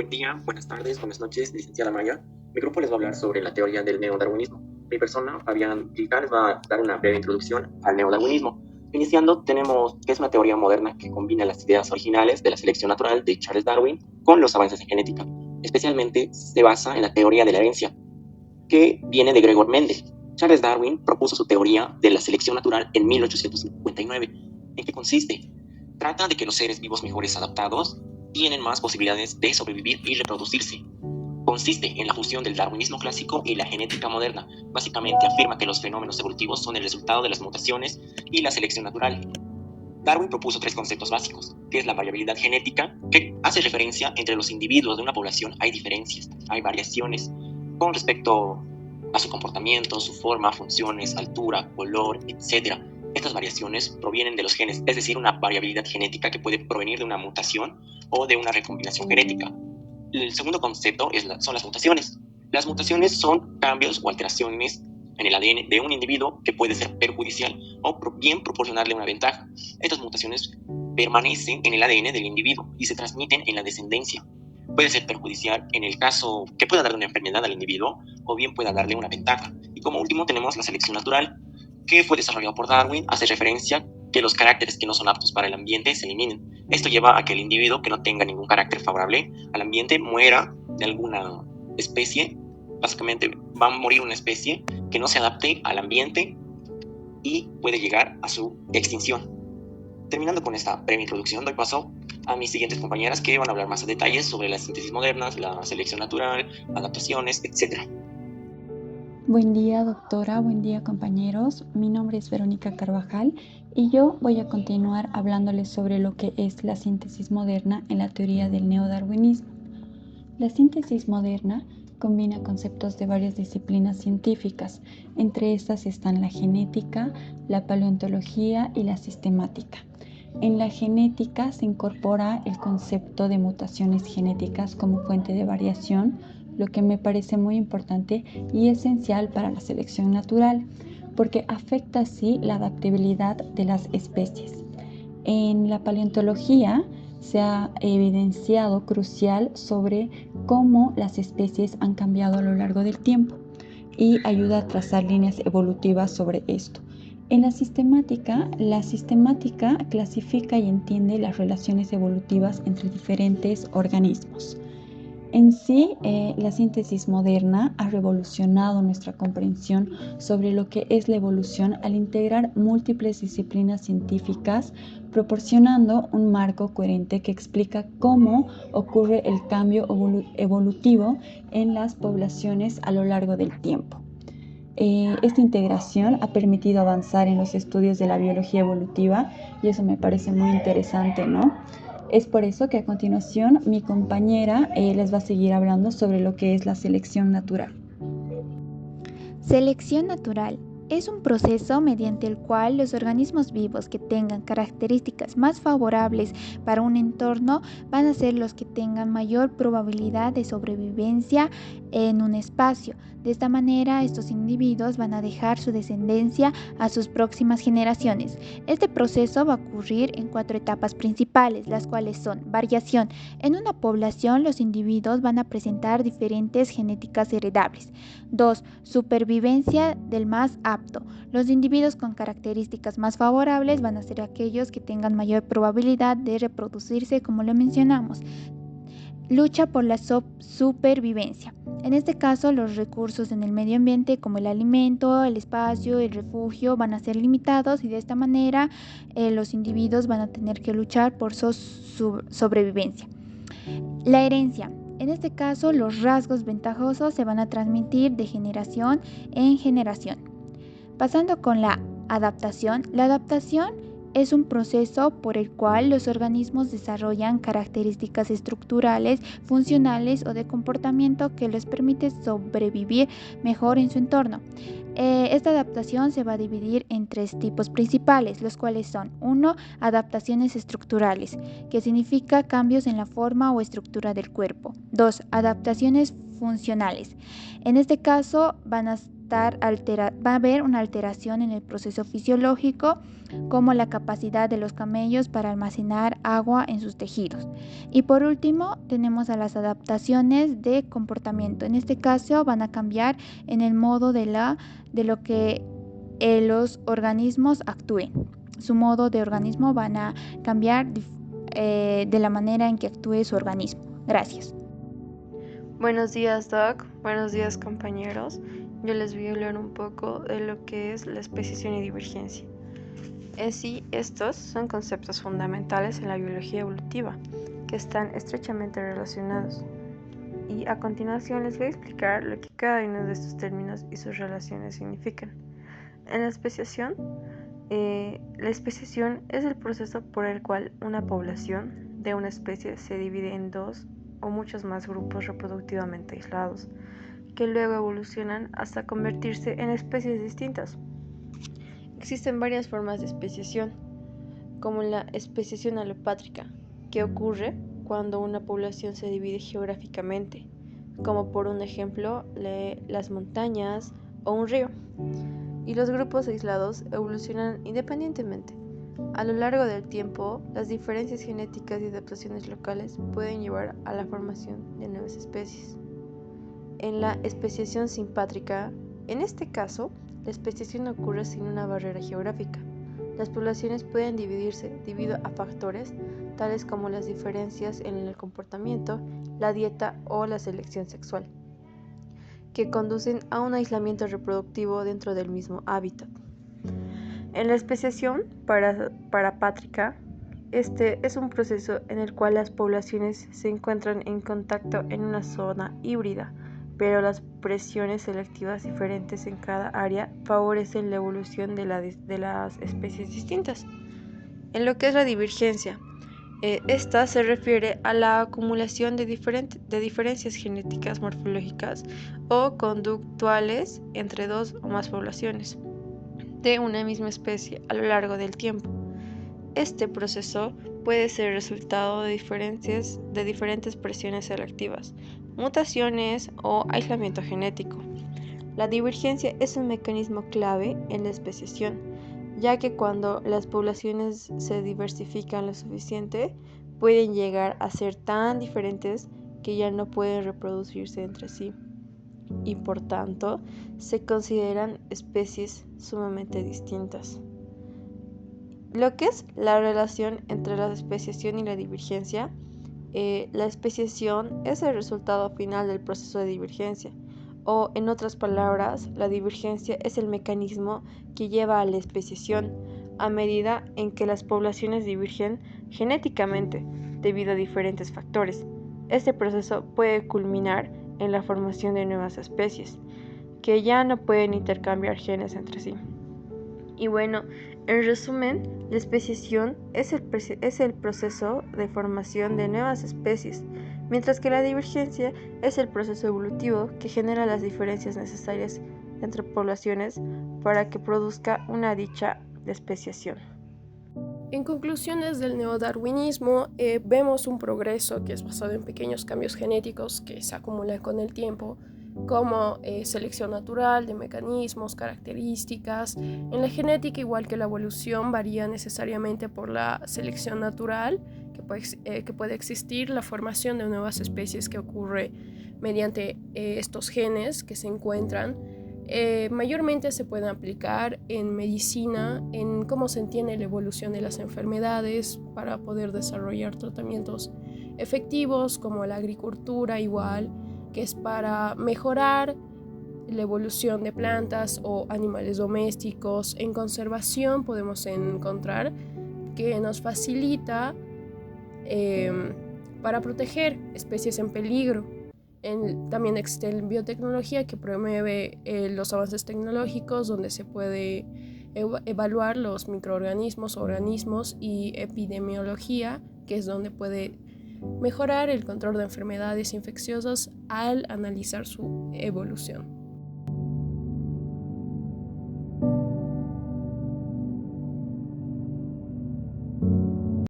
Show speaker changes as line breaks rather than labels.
Buen día, buenas tardes, buenas noches, licenciada Maya. Mi grupo les va a hablar sobre la teoría del neodarwinismo. Mi persona, Fabián Gilca, les va a dar una breve introducción al neodarwinismo. Iniciando, tenemos que es una teoría moderna que combina las ideas originales de la selección natural de Charles Darwin con los avances en genética. Especialmente se basa en la teoría de la herencia, que viene de Gregor Mendel. Charles Darwin propuso su teoría de la selección natural en 1859. ¿En qué consiste? Trata de que los seres vivos mejores adaptados tienen más posibilidades de sobrevivir y reproducirse. Consiste en la fusión del darwinismo clásico y la genética moderna. Básicamente afirma que los fenómenos evolutivos son el resultado de las mutaciones y la selección natural. Darwin propuso tres conceptos básicos, que es la variabilidad genética, que hace referencia entre los individuos de una población hay diferencias, hay variaciones con respecto a su comportamiento, su forma, funciones, altura, color, etc. Estas variaciones provienen de los genes, es decir, una variabilidad genética que puede provenir de una mutación o de una recombinación genética. El segundo concepto son las mutaciones. Las mutaciones son cambios o alteraciones en el ADN de un individuo que puede ser perjudicial o bien proporcionarle una ventaja. Estas mutaciones permanecen en el ADN del individuo y se transmiten en la descendencia. Puede ser perjudicial en el caso que pueda darle una enfermedad al individuo o bien pueda darle una ventaja. Y como último tenemos la selección natural, que fue desarrollado por Darwin. Hace referencia que los caracteres que no son aptos para el ambiente se eliminen. Esto lleva a que el individuo que no tenga ningún carácter favorable al ambiente muera de alguna especie. Básicamente va a morir una especie que no se adapte al ambiente y puede llegar a su extinción. Terminando con esta breve introducción, doy paso a mis siguientes compañeras que van a hablar más a detalles sobre las síntesis modernas, la selección natural, adaptaciones, etc.
Buen día, doctora. Buen día, compañeros. Mi nombre es Verónica Carvajal y yo voy a continuar hablándoles sobre lo que es la síntesis moderna en la teoría del neodarwinismo. La síntesis moderna combina conceptos de varias disciplinas científicas. Entre estas están la genética, la paleontología y la sistemática. En la genética se incorpora el concepto de mutaciones genéticas como fuente de variación, lo que me parece muy importante y esencial para la selección natural, porque afecta así la adaptabilidad de las especies. En la paleontología se ha evidenciado crucial sobre cómo las especies han cambiado a lo largo del tiempo y ayuda a trazar líneas evolutivas sobre esto. En la sistemática clasifica y entiende las relaciones evolutivas entre diferentes organismos. En sí, la síntesis moderna ha revolucionado nuestra comprensión sobre lo que es la evolución al integrar múltiples disciplinas científicas, proporcionando un marco coherente que explica cómo ocurre el cambio evolutivo en las poblaciones a lo largo del tiempo. Esta integración ha permitido avanzar en los estudios de la biología evolutiva y eso me parece muy interesante, ¿no? Es por eso que a continuación mi compañera les va a seguir hablando sobre lo que es la selección natural.
Selección natural es un proceso mediante el cual los organismos vivos que tengan características más favorables para un entorno van a ser los que tengan mayor probabilidad de sobrevivencia en un espacio. De esta manera, estos individuos van a dejar su descendencia a sus próximas generaciones. Este proceso va a ocurrir en 4 etapas principales, las cuales son variación. En una población, los individuos van a presentar diferentes genéticas heredables. 2. Supervivencia del más apto. Los individuos con características más favorables van a ser aquellos que tengan mayor probabilidad de reproducirse, como lo mencionamos. Lucha por la supervivencia. En este caso, los recursos en el medio ambiente como el alimento, el espacio, el refugio van a ser limitados y de esta manera los individuos van a tener que luchar por su sobrevivencia. La herencia. En este caso, los rasgos ventajosos se van a transmitir de generación en generación. Pasando con la adaptación es un proceso por el cual los organismos desarrollan características estructurales, funcionales o de comportamiento que les permite sobrevivir mejor en su entorno. Esta adaptación se va a dividir en 3 tipos principales, los cuales son 1. Adaptaciones estructurales, que significa cambios en la forma o estructura del cuerpo. 2. Adaptaciones funcionales. En este caso van a a haber una alteración en el proceso fisiológico, como la capacidad de los camellos para almacenar agua en sus tejidos. Y por último, tenemos a las adaptaciones de comportamiento. En este caso, van a cambiar en el modo de lo que los organismos actúen. Su modo de organismo van a cambiar de la manera en que actúe su organismo. Gracias.
Buenos días, Doc. Buenos días, compañeros. Yo les voy a hablar un poco de lo que es la especiación y divergencia. En sí, estos son conceptos fundamentales en la biología evolutiva, que están estrechamente relacionados. Y a continuación les voy a explicar lo que cada uno de estos términos y sus relaciones significan. En la especiación es el proceso por el cual una población de una especie se divide en dos o muchos más grupos reproductivamente aislados, que luego evolucionan hasta convertirse en especies distintas. Existen varias formas de especiación, como la especiación alopátrica, que ocurre cuando una población se divide geográficamente, como por un ejemplo las montañas o un río, y los grupos aislados evolucionan independientemente. A lo largo del tiempo, las diferencias genéticas y adaptaciones locales pueden llevar a la formación de nuevas especies. En la especiación simpátrica, en este caso, la especiación ocurre sin una barrera geográfica. Las poblaciones pueden dividirse debido a factores tales como las diferencias en el comportamiento, la dieta o la selección sexual, que conducen a un aislamiento reproductivo dentro del mismo hábitat. En la especiación parapátrica, este es un proceso en el cual las poblaciones se encuentran en contacto en una zona híbrida, pero las presiones selectivas diferentes en cada área favorecen la evolución de las especies distintas. En lo que es la divergencia, esta se refiere a la acumulación de diferencias genéticas, morfológicas o conductuales entre dos o más poblaciones de una misma especie a lo largo del tiempo. Este proceso puede ser resultado de diferentes presiones selectivas, mutaciones o aislamiento genético. La divergencia es un mecanismo clave en la especiación, ya que cuando las poblaciones se diversifican lo suficiente, pueden llegar a ser tan diferentes que ya no pueden reproducirse entre sí, y por tanto se consideran especies sumamente distintas. Lo que es la relación entre la especiación y la divergencia, la especiación es el resultado final del proceso de divergencia, o en otras palabras, la divergencia es el mecanismo que lleva a la especiación a medida en que las poblaciones divergen genéticamente debido a diferentes factores. Este proceso puede culminar en la formación de nuevas especies, que ya no pueden intercambiar genes entre sí. Y bueno, en resumen, la especiación es el proceso de formación de nuevas especies, mientras que la divergencia es el proceso evolutivo que genera las diferencias necesarias entre poblaciones para que produzca una dicha especiación.
En conclusiones del neodarwinismo, vemos un progreso que es basado en pequeños cambios genéticos que se acumulan con el tiempo, como selección natural de mecanismos, características. En la genética, igual que la evolución, varía necesariamente por la selección natural, que puede existir la formación de nuevas especies que ocurre mediante estos genes que se encuentran. Mayormente se pueden aplicar en medicina, en cómo se entiende la evolución de las enfermedades para poder desarrollar tratamientos efectivos, como la agricultura igual, que es para mejorar la evolución de plantas o animales domésticos. En conservación podemos encontrar que nos facilita para proteger especies en peligro. También existe la biotecnología, que promueve los avances tecnológicos, donde se puede evaluar los microorganismos, organismos, y epidemiología, que es donde puede mejorar el control de enfermedades infecciosas al analizar su evolución.